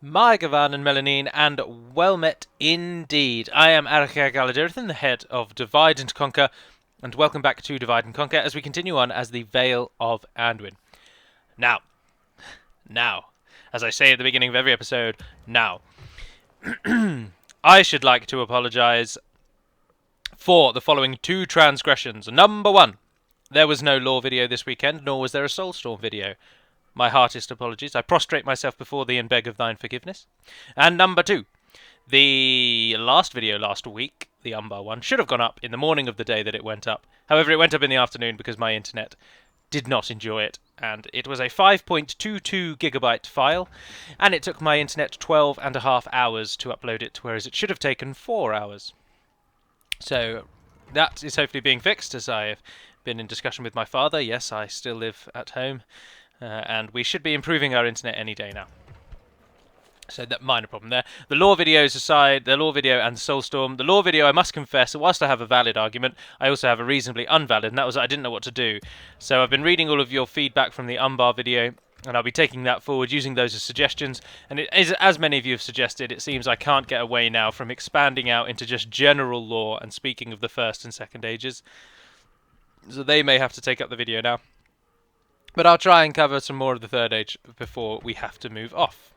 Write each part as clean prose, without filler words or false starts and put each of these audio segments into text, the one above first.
My Gavan and Melanine, and well met indeed. I am Arachar Galadirthan, the head of Divide and Conquer, and welcome back to Divide and Conquer as we continue on as the Vale of Anduin. Now, as I say at the beginning of every episode, now, I should like to apologise for the following two transgressions. Number one, there was no lore video this weekend, nor was there a Soulstorm video. My heartiest apologies. I prostrate myself before thee and beg of thine forgiveness. And number two, the last video last week, the Umbar one, should have gone up in the morning of the day that it went up. However, it went up in the afternoon because my internet did not enjoy it. And it was a 5.22 gigabyte file, and it took my internet 12.5 hours to upload it, whereas it should have taken 4 hours. So that is hopefully being fixed, as I have been in discussion with my father. Yes, I still live at home. And we should be improving our internet any day now. So that minor problem there. The lore videos aside, the lore video and the Soulstorm. The lore video, I must confess, whilst I have a valid argument, I also have a reasonably unvalid, and that was I didn't know what to do. So I've been reading all of your feedback from the Umbar video, and I'll be taking that forward, using those as suggestions. And it is, as many of you have suggested, it seems I can't get away now from expanding out into just general lore and speaking of the First and Second Ages. So they may have to take up the video now. But I'll try and cover some more of the Third Age before we have to move off.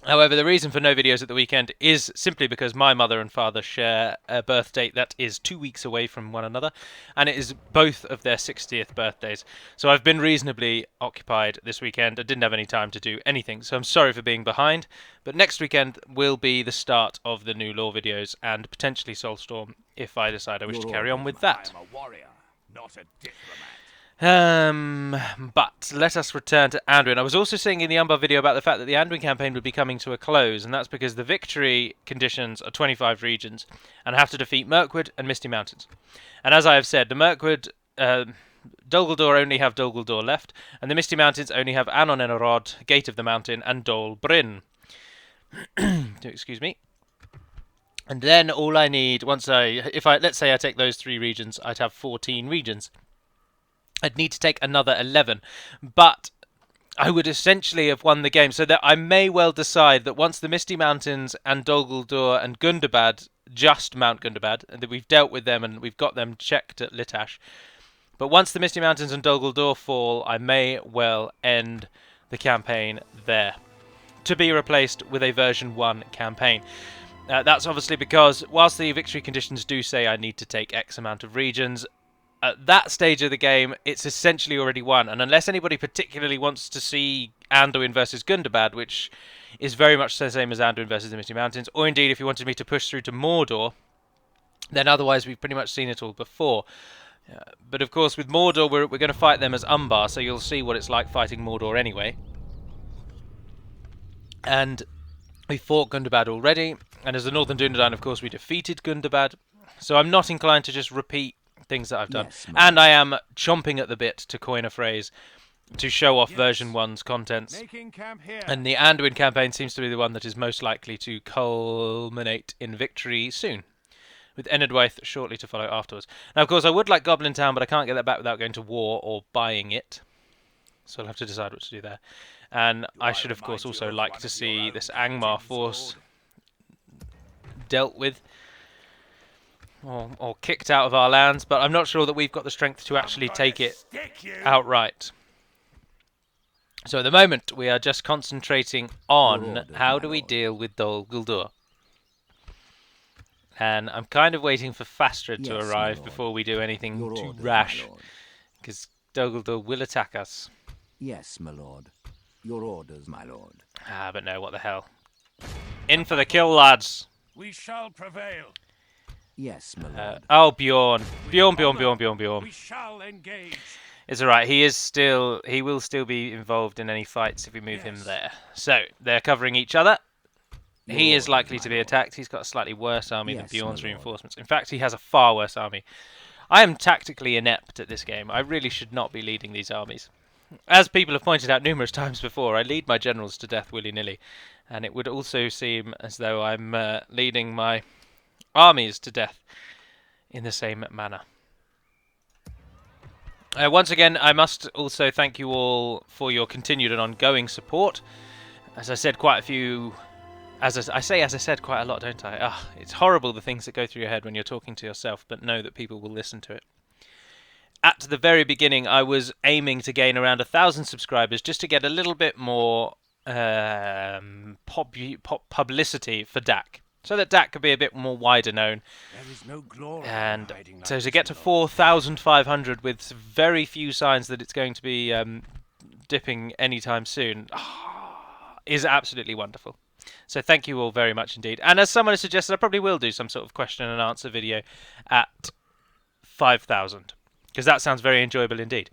However, the reason for no videos at the weekend is simply because my mother and father share a birth date that is 2 weeks away from one another, and it is both of their 60th birthdays. So I've been reasonably occupied this weekend and didn't have any time to do anything, so I'm sorry for being behind. But next weekend will be the start of the new lore videos and potentially Soulstorm if I decide I wish to carry on with that. I'm a warrior, not a diplomat. But let us return to Anduin. I was also saying in the Umbar video about the fact that the Anduin campaign would be coming to a close, and that's because the victory conditions are 25 regions, and have to defeat Mirkwood and Misty Mountains. And as I have said, the Mirkwood, Dol Guldur only have Dol Guldur left, and the Misty Mountains only have Anon en Arod, Gate of the Mountain, and Dol Bryn. Excuse me. And then all I need, let's say I take those 3 regions, I'd have 14 regions. I'd need to take another 11, but I would essentially have won the game, so that I may well decide that once the Misty Mountains and Dol Guldur and Gundabad, just Mount Gundabad, and that we've dealt with them and we've got them checked at Litash, but once the Misty Mountains and Dol Guldur fall, I may well end the campaign there, to be replaced with a version 1 campaign. That's obviously because, whilst the victory conditions do say I need to take X amount of regions, at that stage of the game, it's essentially already won. And unless anybody particularly wants to see Anduin versus Gundabad, which is very much the same as Anduin versus the Misty Mountains, or indeed if you wanted me to push through to Mordor, then otherwise we've pretty much seen it all before. But of course, with Mordor, we're going to fight them as Umbar, so you'll see what it's like fighting Mordor anyway. And we fought Gundabad already, and as the Northern Dunedain, of course, we defeated Gundabad. So I'm not inclined to just repeat things that I've done. Yes, and I am chomping at the bit, to coin a phrase, to show off version 1's contents. And the Anduin campaign seems to be the one that is most likely to culminate in victory soon, with Enedwaith shortly to follow afterwards. Now, of course, I would like Goblin Town, but I can't get that back without going to war or buying it. So I'll have to decide what to do there. And I should, of course, also like to see this Angmar force dealt with, or kicked out of our lands, but I'm not sure that we've got the strength to actually take it outright. So at the moment, we are just concentrating on how do we deal with Dol Guldur. And I'm kind of waiting for Fastred to arrive before we do anything too rash, because Dol Guldur will attack us. Yes, my lord. Your orders, my lord. But no, what the hell. In for the kill, lads. We shall prevail. Yes, my lord. Oh, Bjorn. Bjorn. We shall engage. It's alright, he will still be involved in any fights if we move him there. So, they're covering each other. He is likely to be attacked. He's got a slightly worse army than Bjorn's reinforcements. In fact, he has a far worse army. I am tactically inept at this game. I really should not be leading these armies. As people have pointed out numerous times before, I lead my generals to death willy-nilly. And it would also seem as though I'm leading my armies to death in the same manner. Once again, I must also thank you all for your continued and ongoing support. As I said quite a few... As I said quite a lot, don't I? Ah, it's horrible the things that go through your head when you're talking to yourself, but know that people will listen to it. At the very beginning, I was aiming to gain around 1,000 subscribers just to get a little bit more publicity for Dak, so that Dak could be a bit more wider known. There is no glory And in hiding like so to this, get to my lord. 4,500 with very few signs that it's going to be dipping anytime soon is absolutely wonderful. So thank you all very much indeed. And as someone has suggested, I probably will do some sort of question and answer video at 5,000. Because that sounds very enjoyable indeed.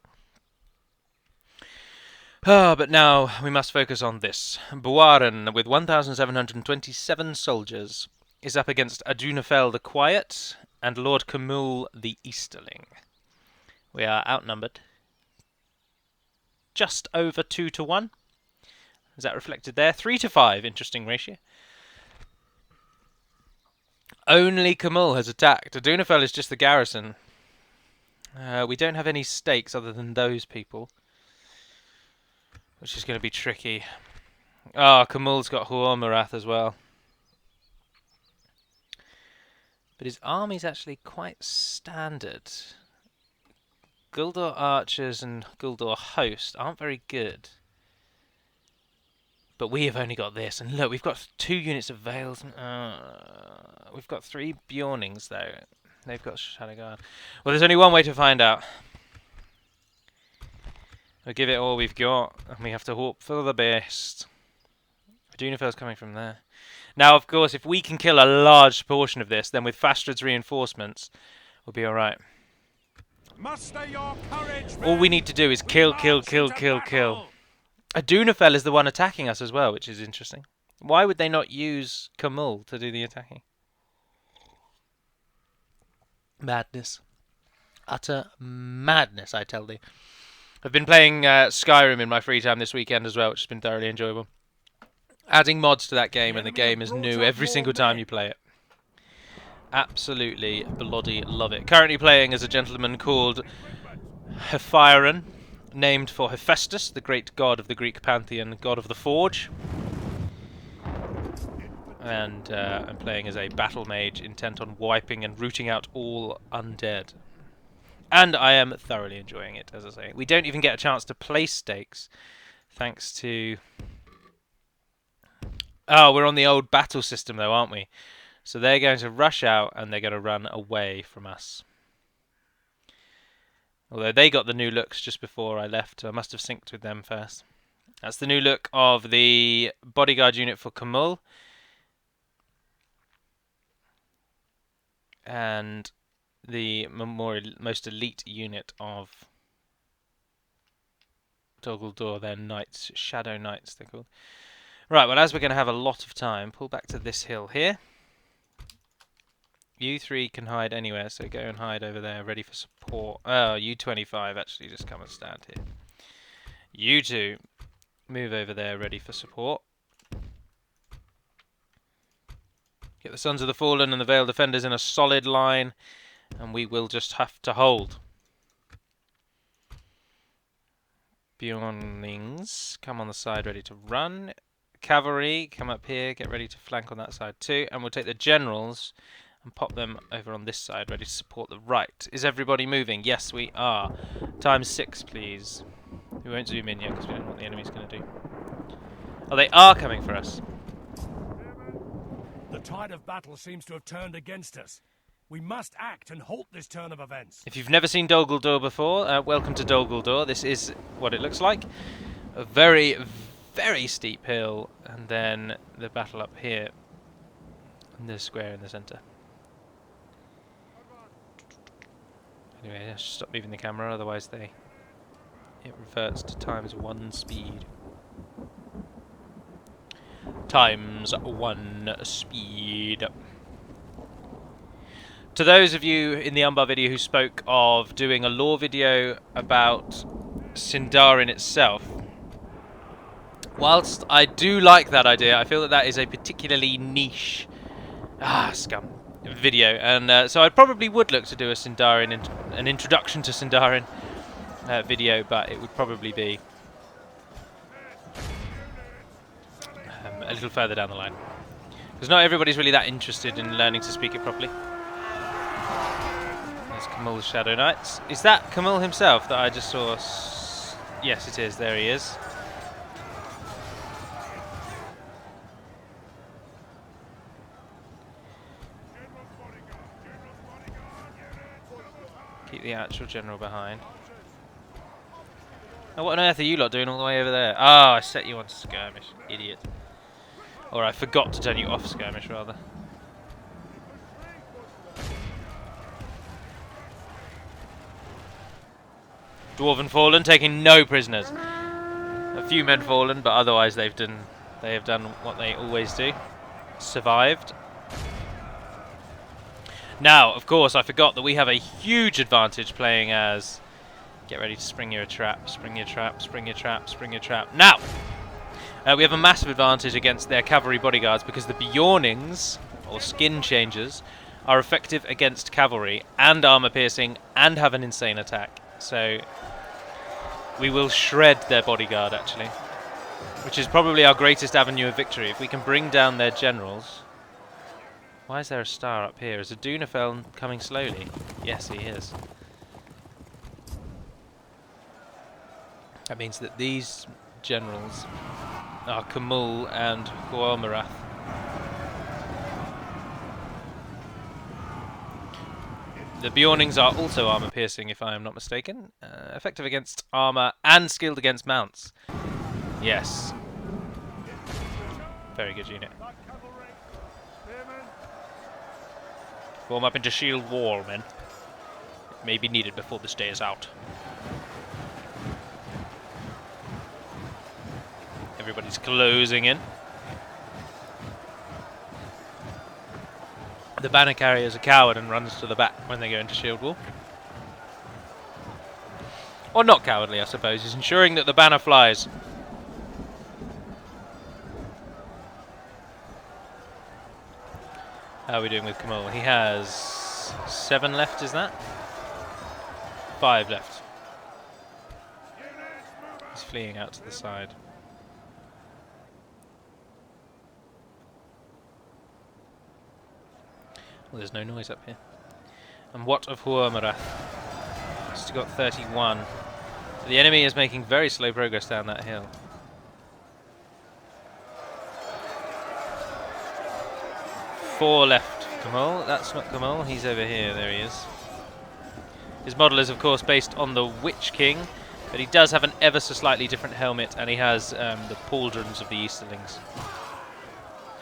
But now we must focus on this. Buaran, with 1,727 soldiers, is up against Adunafel the Quiet and Lord Camul the Easterling. We are outnumbered. Just over 2 to 1. Is that reflected there? 3 to 5, interesting ratio. Only Camul has attacked. Adunafel is just the garrison. We don't have any stakes other than those people, which is going to be tricky. Ah, Camul's got Huormarath as well. But his army's actually quite standard. Guldur archers and Guldur host aren't very good. But we have only got this. And look, we've got 2 units of Veils. We've got 3 Beornings, though. They've got Shadow Guard. Well, there's only one way to find out. We'll give it all we've got, and we have to hope for the best. Dunafel's coming from there. Now, of course, if we can kill a large portion of this, then with Fastred's reinforcements, we'll be alright. Muster your courage, All we men. need to do is We kill. march into Kill. battle. Adunafel is the one attacking us as well, which is interesting. Why would they not use Camul to do the attacking? Madness. Utter madness, I tell thee. I've been playing Skyrim in my free time this weekend as well, which has been thoroughly enjoyable. Adding mods to that game, and the game is new every single time you play it. Absolutely bloody love it. Currently playing as a gentleman called Hephyron, named for Hephaestus, the great god of the Greek pantheon, god of the forge. And I'm playing as a battle mage intent on wiping and rooting out all undead. And I am thoroughly enjoying it, as I say. We don't even get a chance to place stakes, thanks to... Oh, we're on the old battle system though, aren't we? So they're going to rush out and they're going to run away from us. Although they got the new looks just before I left, so I must have synced with them first. That's the new look of the bodyguard unit for Camul. And the most elite unit of Dol Guldur, they're knights, shadow knights they're called. Right, well, as we're going to have a lot of time, pull back to this hill here. You 3 can hide anywhere, so go and hide over there, ready for support. Oh, you 25 actually just come and stand here. You 2 move over there, ready for support. Get the Sons of the Fallen and the Veiled Defenders in a solid line, and we will just have to hold. Beornings, come on the side, ready to run. Cavalry, come up here, get ready to flank on that side too, and we'll take the generals and pop them over on this side, ready to support the right. Is everybody moving? Yes, we are. Times 6, please. We won't zoom in yet because we don't know what the enemy's going to do. Oh, they are coming for us. The tide of battle seems to have turned against us. We must act and halt this turn of events. If you've never seen Dol Guldur before, welcome to Dol Guldur. This is what it looks like. A very, very steep hill, and then the battle up here. And the square in the centre. Anyway, I should stop moving the camera, otherwise it reverts to ×1 speed. ×1 speed. To those of you in the Umbar video who spoke of doing a lore video about Sindarin itself, whilst I do like that idea, I feel that that is a particularly niche video, and so I probably would look to do a Sindarin, an introduction to Sindarin video, but it would probably be a little further down the line. Because not everybody's really that interested in learning to speak it properly. There's Camul's Shadow Knights. Is that Camul himself that I just saw? Yes, it is. There he is. Keep the actual general behind. Oh, what on earth are you lot doing all the way over there? Ah, I set you on skirmish, idiot. Or I forgot to turn you off skirmish, rather. Dwarven fallen, taking no prisoners. A few men fallen, but otherwise they have done what they always do. Survived. Now, of course, I forgot that we have a huge advantage playing as... Get ready to spring your trap, spring your trap, spring your trap, spring your trap. Now! We have a massive advantage against their cavalry bodyguards because the Beornings, or skin changers, are effective against cavalry and armor piercing and have an insane attack. So we will shred their bodyguard, actually, which is probably our greatest avenue of victory. If we can bring down their generals... Why is there a star up here? Is Adunafel coming slowly? Yes, he is. That means that these generals are Camul and Huamarath. The Beornings are also armor piercing, if I am not mistaken. Effective against armor and skilled against mounts. Yes. Very good unit. Form up into shield wall, men. It may be needed before this day is out. Everybody's closing in. The banner carrier is a coward and runs to the back when they go into shield wall. Or not cowardly, I suppose. He's ensuring that the banner flies. How are we doing with Camul? He has 7 left, is that? 5 left. He's fleeing out to the side. Well, there's no noise up here. And what of Huamarath? Still got 31. The enemy is making very slow progress down that hill. Four left. Camul? That's not Camul. He's over here. There he is. His model is, of course, based on the Witch King, but he does have an ever so slightly different helmet, and he has the pauldrons of the Easterlings.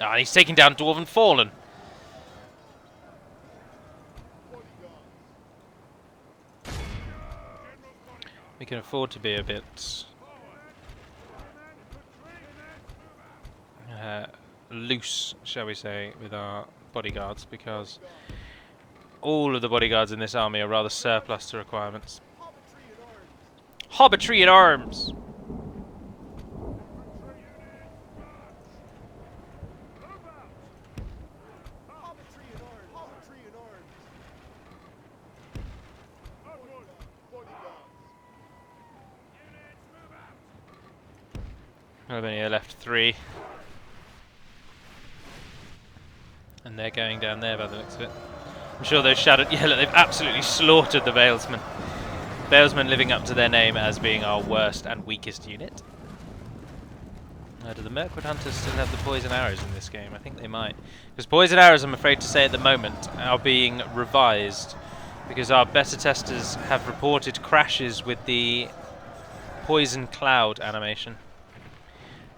Ah, and he's taking down Dwarven Fallen. We can afford to be a bit loose, shall we say, with our bodyguards, because all of the bodyguards in this army are rather surplus to requirements. Hobbitry in arms! I've only left 3. And they're going down there by the looks of it. I'm sure those shadowed... Yeah, look, they've absolutely slaughtered the Balesmen. Balesmen living up to their name as being our worst and weakest unit. Do the Mirkwood Hunters still have the poison arrows in this game? I think they might. Because poison arrows, I'm afraid to say at the moment, are being revised. Because our beta testers have reported crashes with the poison cloud animation.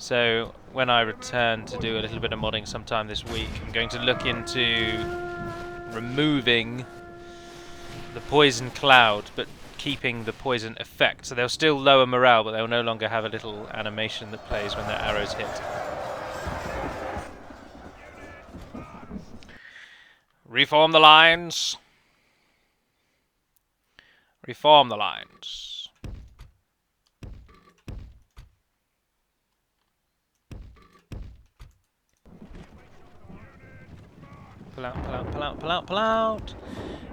So when I return to do a little bit of modding sometime this week, I'm going to look into removing the poison cloud, but keeping the poison effect. So they'll still lower morale, but they'll no longer have a little animation that plays when their arrows hit. Reform the lines. Reform the lines. Pull out, pull out, pull out, pull out, pull out.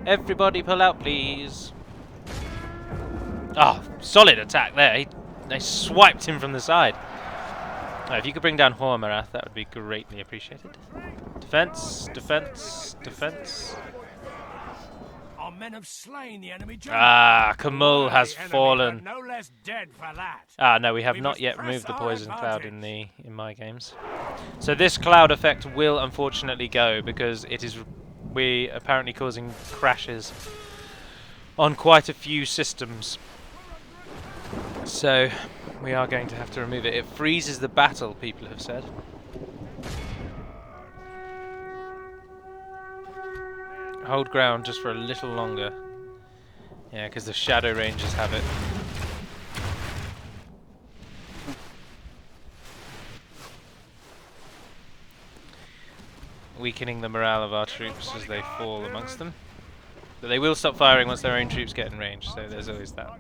Everybody pull out, please. Ah, oh, solid attack there. They swiped him from the side. If you could bring down Hormarath, that would be greatly appreciated. Defense, defense, defense. Our men have slain the enemy general. Ah, Kamul has The enemy, fallen. but no less dead for that. Ah, no, we have We not must yet press removed the our poison cloud advantage. in my games. So this cloud effect will unfortunately go because it is apparently causing crashes on quite a few systems. So we are going to have to remove it. It freezes the battle, people have said. Hold ground just for a little longer. Yeah, because the Shadow Rangers have it. Weakening the morale of our troops as they fall amongst them. But they will stop firing once their own troops get in range, so there's always that.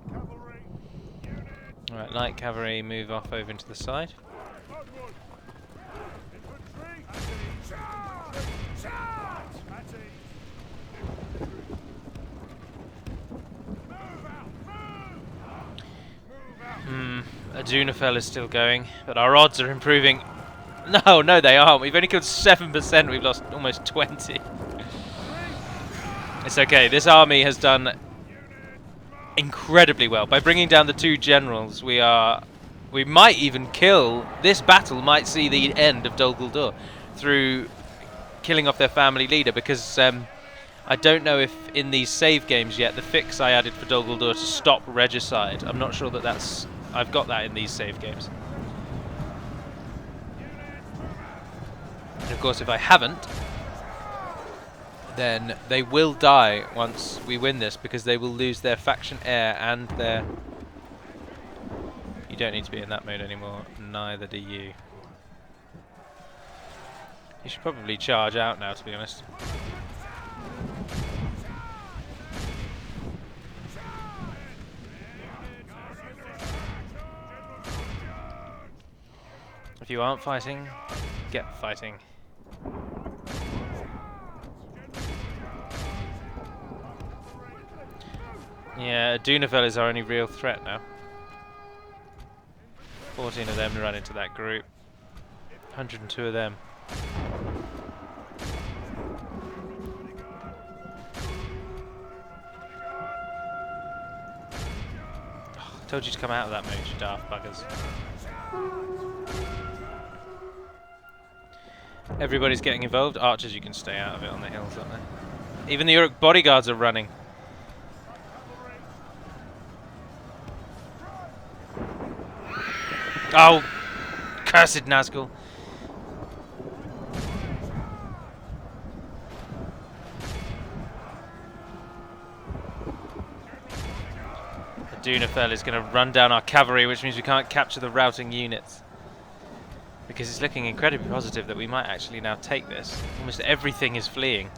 Alright, light cavalry move off over into the side. Adunafel is still going, but our odds are improving. No, they aren't. We've only killed 7%, we've lost almost 20. It's okay, this army has done incredibly well. By bringing down the 2 generals, we might even kill, this battle might see the end of Dol Guldur through killing off their family leader, because I don't know if in these save games yet, the fix I added for Dol Guldur to stop regicide, I'm not sure that I've got that in these save games. And of course, if I haven't, then they will die once we win this, because they will lose their faction heir and their... You don't need to be in that mode anymore, neither do you. You should probably charge out now, to be honest. If you aren't fighting, get fighting. Yeah, Adunafel is our only real threat now. 14 of them to run into that group. 102 of them. Oh, I told you to come out of that mode, you daft buggers. Everybody's getting involved. Archers, you can stay out of it on the hills, aren't they? Even the Uruk bodyguards are running. Oh, cursed Nazgul. Adunafel is going to run down our cavalry, which means we can't capture the routing units. Because it's looking incredibly positive that we might actually now take this. Almost everything is fleeing.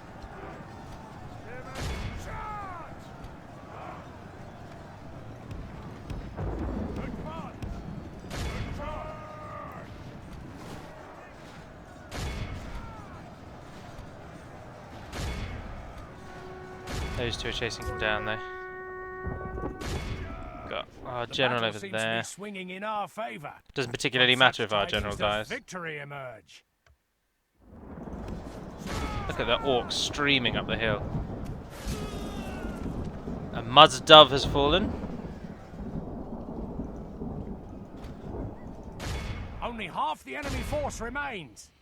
Those 2 are chasing him down though. Got our general over there. Swinging in our favor. Doesn't particularly matter if our general dies. Victory emerge. Look at the orcs streaming up the hill. A Mud's dove has fallen. Only half the enemy force remains.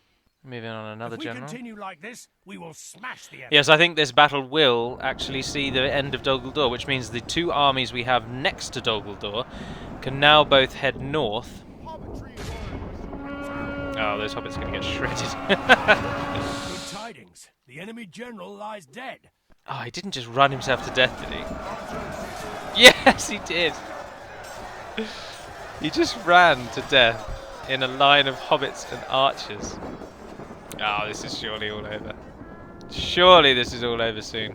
Moving on another If we general. continue like this, we will smash the enemy. Yes, I think this battle will actually see the end of Dol Guldur, which means the 2 armies we have next to Dol Guldur can now both head north. Oh, those hobbits are going to get shredded. Good tidings. The enemy general lies dead. Oh, he didn't just run himself to death, did he? Yes, he did. He just ran to death in a line of hobbits and archers. Oh, this is surely all over. Surely this is all over soon.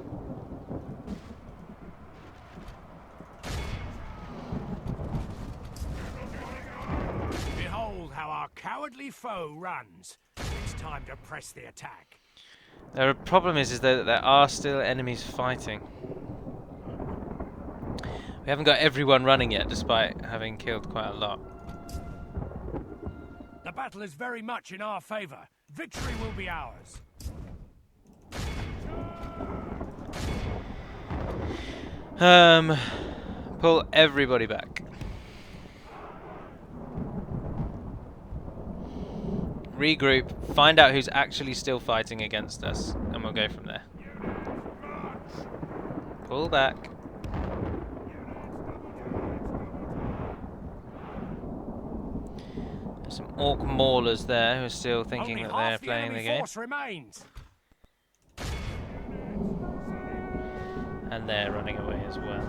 Behold how our cowardly foe runs. It's time to press the attack. The problem is that there are still enemies fighting. We haven't got everyone running yet, despite having killed quite a lot. The battle is very much in our favor. Victory will be ours. Pull everybody back. Regroup, find out who's actually still fighting against us, and we'll go from there. Pull back. There's some orc maulers there who are still thinking that they're playing the game. Remains. And they're running away as well.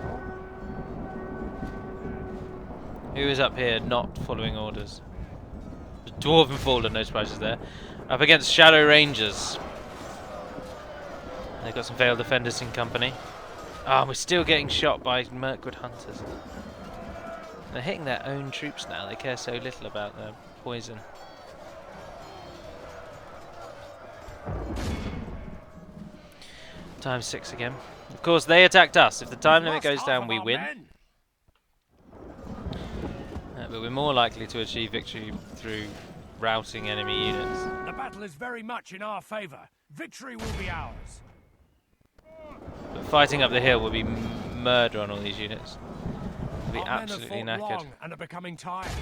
Who is up here not following orders? The Dwarven Fallen, no surprises there. Up against Shadow Rangers. They've got some Veiled Defenders in company. Ah, we're still getting shot by Mirkwood Hunters. They're hitting their own troops now. They care so little about their poison. Times 6 again. Of course, they attacked us. If the time limit goes down, we win. But we're more likely to achieve victory through routing enemy units. The battle is very much in our favor. Victory will be ours. But fighting up the hill will be murder on all these units. We'll be absolutely knackered. And are becoming tired.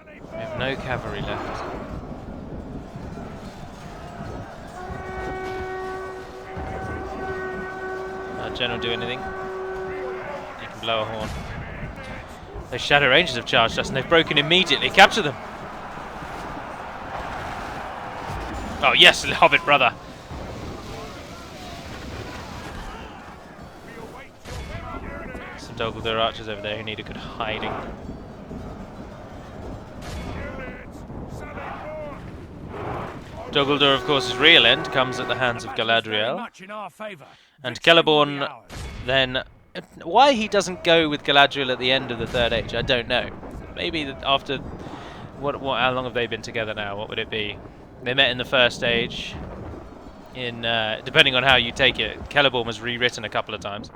We have no cavalry left. General, do anything? You can blow a horn. Those Shadow Rangers have charged us and they've broken immediately. Capture them! Oh yes, Hobbit brother! Some Dol Guldur archers over there who need a good hiding. Dol Guldur, of course, his real end comes at the hands of Galadriel. And Celeborn then... Why he doesn't go with Galadriel at the end of the Third Age, I don't know. Maybe after... how long have they been together now? What would it be? They met in the First Age. Depending on how you take it. Celeborn was rewritten a couple of times.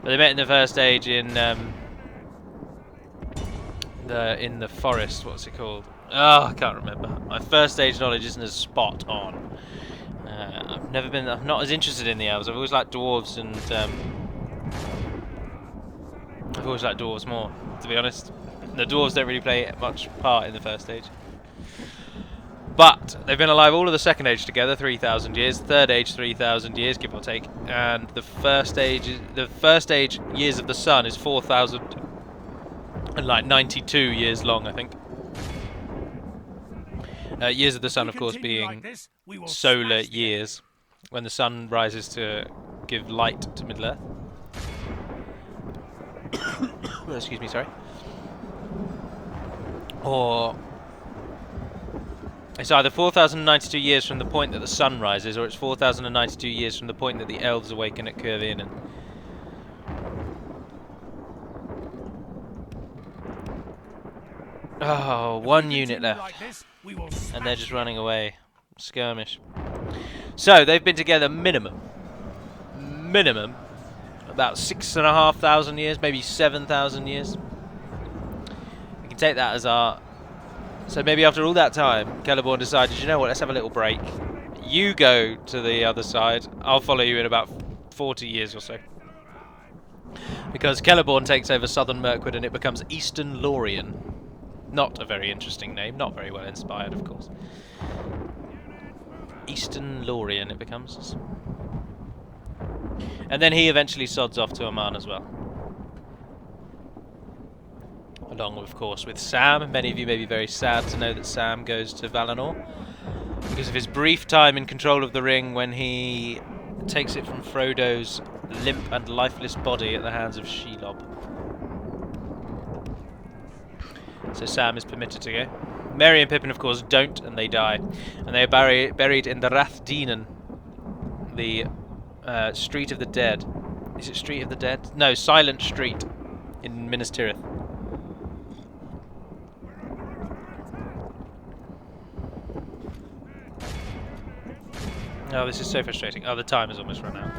But they met in the First Age in the forest. What's it called? Oh, I can't remember. My First Age knowledge isn't as spot on. I'm not as interested in the elves. I've always liked dwarves and I've always liked dwarves more, to be honest. The dwarves don't really play much part in the First Age. But they've been alive all of the Second Age together, 3,000 years. Third Age, 3,000 years, give or take. And the First Age years of the Sun is 4,092 years long, I think. Years of the Sun, of course, being solar years, when the Sun rises to give light to Middle-earth. Excuse me, sorry. Or it's either 4,092 years from the point that the Sun rises, or it's 4,092 years from the point that the elves awaken at Curvin. Oh, one unit left. And they're just running away. Skirmish. So, they've been together minimum, about 6,500 years, maybe 7,000 years. We can take that as our... So maybe after all that time, Celeborn decided, you know what, let's have a little break. You go to the other side, I'll follow you in about 40 years or so. Because Celeborn takes over southern Mirkwood and it becomes Eastern Lorien. Not a very interesting name, not very well inspired, of course. Eastern Lorien it becomes. And then he eventually sods off to Aman as well. Along, of course, with Sam. Many of you may be very sad to know that Sam goes to Valinor because of his brief time in control of the ring when he takes it from Frodo's limp and lifeless body at the hands of Shelob. So Sam is permitted to go. Merry and Pippin, of course, don't, and they die. And they are buried in the Rathdinan, the Street of the Dead. Is it Street of the Dead? No, Silent Street in Minas Tirith. Oh, this is so frustrating. Oh, the time has almost run out.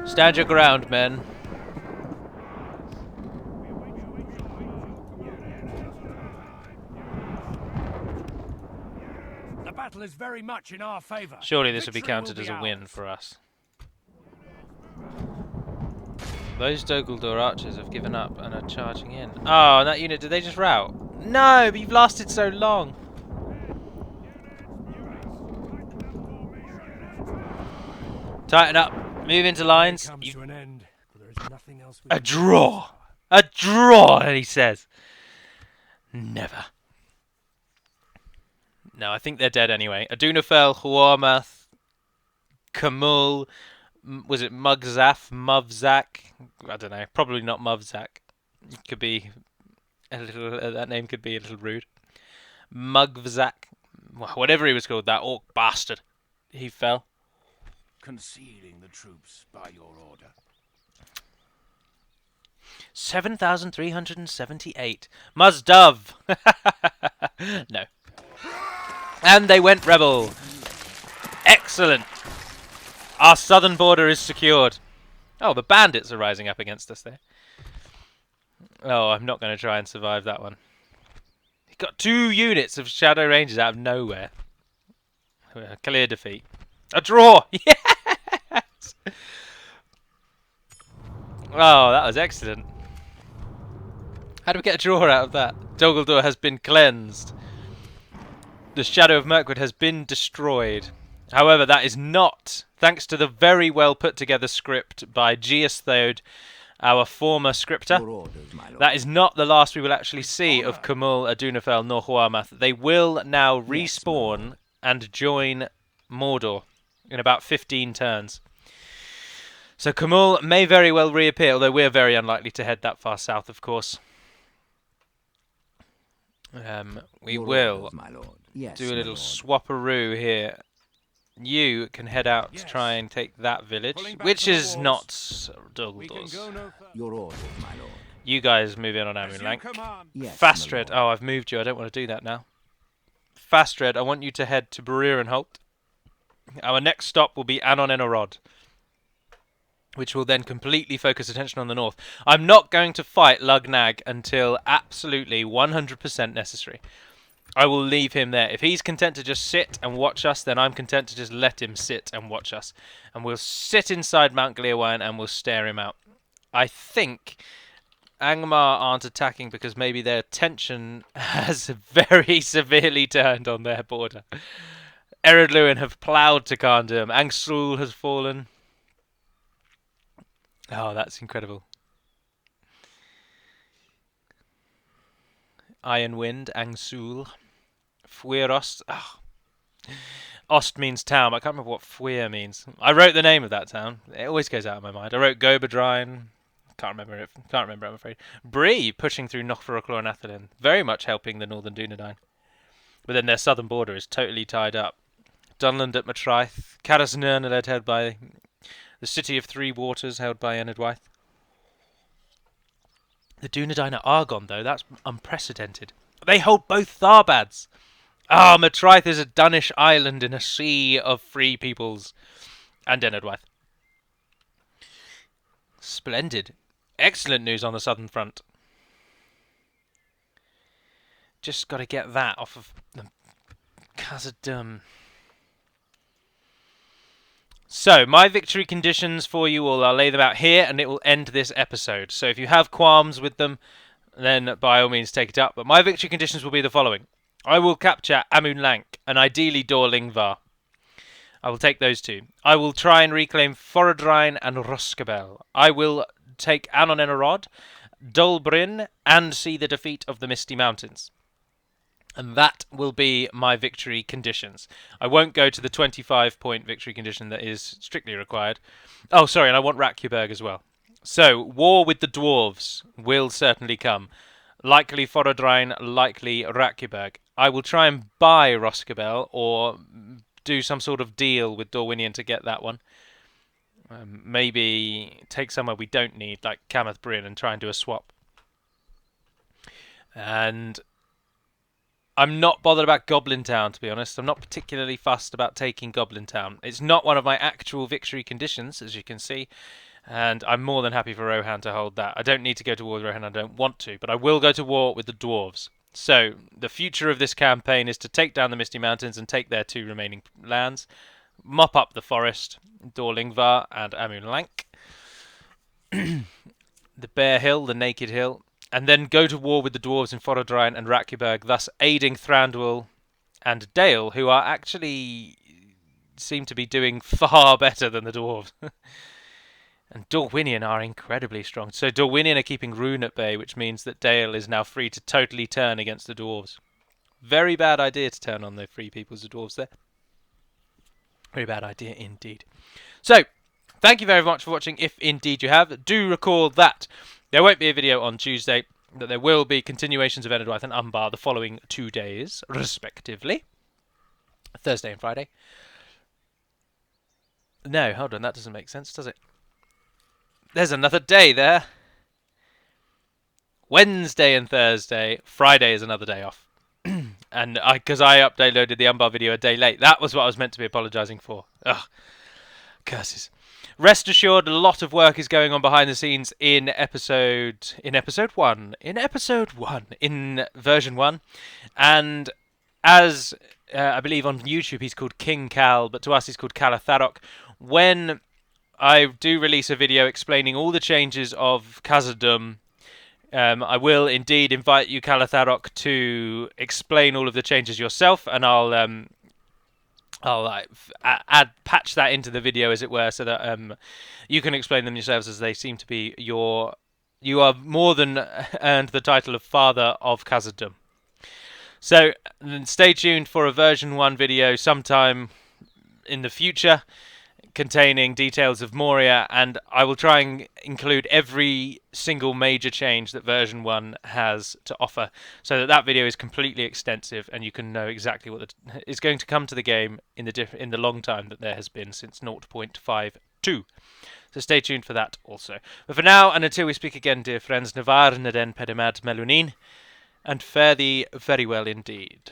Stand your ground, men. battle is very much in our favor. Surely this would be Victory will counted as a ours. win for us. Those Dol Guldur archers have given up and are charging in. Oh, and that unit, did they just rout? No, but you've lasted so long. Tighten up. Move into lines. Comes to an end, for there is nothing else we A can do. draw. A draw, he says. Never. No, I think they're dead anyway. Adunafel, Huarmath, Kamul, was it Muvzak? I don't know. Probably not Muvzak. Could be a little. That name could be a little rude. Mugvzak, whatever he was called, that orc bastard. He fell. Concealing the troops by your order. 7,378. Muzdav. No. And they went rebel. Excellent. Our southern border is secured. Oh, the bandits are rising up against us there. Oh, I'm not going to try and survive that one. He got 2 units of Shadow Rangers out of nowhere. Clear defeat. A draw! Yes! Oh, that was excellent. How do we get a draw out of that? Dol Guldur has been cleansed. The Shadow of Mirkwood has been destroyed. However, that is not, thanks to the very well put together script by Éothéod, our former scripter, Your orders, my lord. that is not the last we will actually see of Kamul, Adunafel, nor Huarmath. They will now respawn and join Mordor in about 15 turns. So Kamul may very well reappear, although we're very unlikely to head that far south, of course. We Your will orders, my lord. Yes, do a my little lord. swapperoo here. You can head out to try and take that village, Pulling back which from the is walls. not Dol We can Guldur's. go no further. Your orders, my lord. You guys move in on As Anduin you Lank. command. Yes, Fast my Red. lord. Oh, I've moved you. I don't want to do that now. Fast Red, I want you to head to Beornings. Our next stop will be Anduin and Éothéod, which will then completely focus attention on the north. I'm not going to fight Lugnag until absolutely 100% necessary. I will leave him there. If he's content to just sit and watch us, then I'm content to just let him sit and watch us. And we'll sit inside Mount Gleerwine and we'll stare him out. I think Angmar aren't attacking because maybe their attention has very severely turned on their border. Eredluin have ploughed to Carndum. Angsul has fallen. Oh, that's incredible. Iron Wind, Angsul. Fuerost. Oh. Ost means town. I can't remember what Fuer means. I wrote the name of that town. It always goes out of my mind. I wrote Gobadrine. Can't remember it. Can't remember, I'm afraid. Bree pushing through Nochferoclor and Athelin. Very much helping the northern Dunedain. But then their southern border is totally tied up. Dunland at Matraeth. Caras Nerneled held by the City of Three Waters, held by Enedwaith. The Dunedain at Argon, though, that's unprecedented. They hold both Tharbads. Ah, Matraeth is a Danish island in a sea of free peoples. And Enedwaith. Splendid. Excellent news on the southern front. Just got to get that off of the Khazad-dûm. So, my victory conditions for you all, I'll lay them out here and it will end this episode. So if you have qualms with them, then by all means take it up. But my victory conditions will be the following. I will capture Anduin Lank and ideally Dor Lingvar. I will take those two. I will try and reclaim Foradrine and Roskabel. I will take Anduin and Éothéod, Dol Bryn, and see the defeat of the Misty Mountains. And that will be my victory conditions. I won't go to the 25-point victory condition that is strictly required. Oh, sorry, and I want Rakuberg as well. So, war with the dwarves will certainly come. Likely Foradrine, likely Rakuberg. I will try and buy Roskabel or do some sort of deal with Dorwinion to get that one. Maybe take somewhere we don't need, like Camath Bryn, and try and do a swap. And I'm not bothered about Goblin Town, to be honest. I'm not particularly fussed about taking Goblin Town. It's not one of my actual victory conditions, as you can see. And I'm more than happy for Rohan to hold that. I don't need to go to war with Rohan, I don't want to. But I will go to war with the dwarves. So, the future of this campaign is to take down the Misty Mountains and take their 2 remaining lands, mop up the forest, Dol Ingvar and Amun Lank, the Bare Hill, the Naked Hill, and then go to war with the dwarves in Forodrine and Rakuberg, thus aiding Thranduil and Dale, who are actually seem to be doing far better than the dwarves. And Dorwinion are incredibly strong. So Dorwinion are keeping Rune at bay, which means that Dale is now free to totally turn against the dwarves. Very bad idea to turn on the free peoples of dwarves there. Very bad idea indeed. So, thank you very much for watching, if indeed you have. Do recall that there won't be a video on Tuesday, that there will be continuations of Enedwaith and Umbar the following 2 days, respectively. Thursday and Friday. No, hold on, that doesn't make sense, does it? There's another day there. Wednesday and Thursday. Friday is another day off. And because I uploaded the Umbar video a day late. That was what I was meant to be apologising for. Ugh. Curses. Rest assured, a lot of work is going on behind the scenes in version 1. And as I believe on YouTube he's called King Cal, but to us he's called Calatharok. When I do release a video explaining all the changes of Khazad-dûm, I will indeed invite you, Calatharok, to explain all of the changes yourself, and I'll patch that into the video, as it were, so that you can explain them yourselves, as they seem to be you are more than earned the title of Father of Khazad-dûm. So stay tuned for a version 1 video sometime in the future, containing details of Moria, and I will try and include every single major change that version 1 has to offer, so that that video is completely extensive and you can know exactly what is going to come to the game in the long time that there has been since 0.52. So stay tuned for that also. But for now, and until we speak again, dear friends, Navar Naden Pedemad Melunin, and fare thee very well indeed.